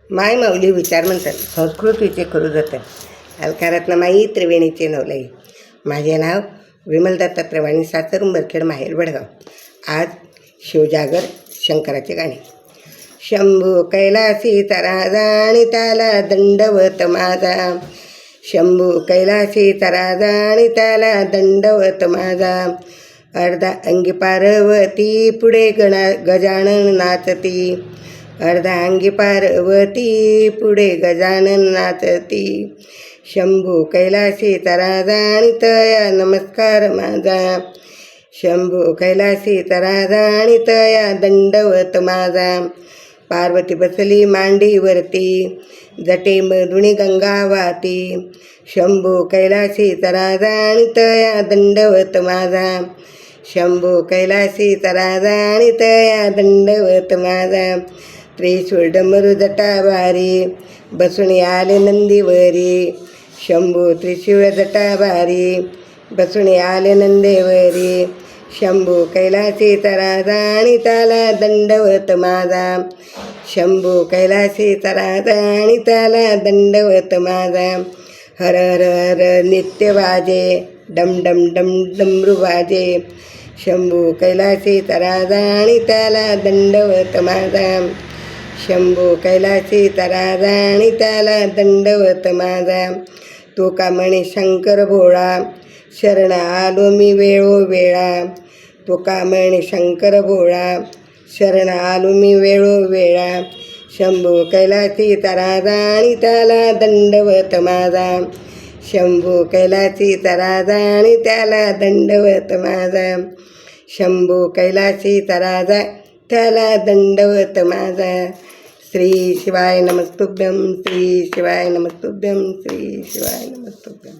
माय माऊली विचार म्हणतात संस्कृतीचे करू जतन अलकारातनं माई त्रिवेणीचे नवलाई. माझे नाव विमल दत्तात्रय वाणी, सासर उंबरखेड, माहेर वडगाव. आज शिवजागर शंकराचे गाणे. शंभू कैलासी तरा जाणी त्याला दंडवत माझा, शंभू कैलासी तरा जाणी त्याला दंडवत माझा. अर्धा अंगी पार्वती पुढे गजानन नाचती, अर्धा अंगी पार्वती पुढे गजानन नाचती. शंभू कैलासी तरा जाणीतया नमस्कार माझा, शंभू कैलासी तरा जाणीतया दंडवत माझा. पार्वती बसली मांडीवरती, जटेमधुनी गंगा वाहती. शंभू कैलासी तरा जाणीतया दंडवत माझा, शंभू कैलासी तरा जाणीतया दंडवत माझा. त्रिशूळ डमरू जटाभारी बसून आले नंदीवरी, शंभू त्रिशूळ जटाभारी बसून आले नंदेवरी. शंभू कैलासी तरा जाणी त्याला दंडवत माझा, शंभू कैलासी तरा जाणी त्याला दंडवत माझा. हर हर हर नित्य वाजे, डम डम डम डमरू वाजे. शंभू कैलासी तरा जाणी त्याला दंडवत माझा, शंभू कैलासी तरा जाणी त्याला दंडवत माझा. तो का म्हणे शंकर भोळा, शरण आलो मी वेळोवेळा. तो का म्हणे शंकर भोळा, शरण आलो मी वेळोवेळा. शंभू कैलासी तरा जाणी त्याला दंडवत माझा, शंभू कैलासी तरा जाणी त्याला दंडवत माझा. शंभू कैलासी तरा जा त्याला दंडवत माझा. श्री शिवाय नमस्तुभ्यं, श्री शिवाय नमस्तुभ्यं, श्री शिवाय नमस्तुभ्यं.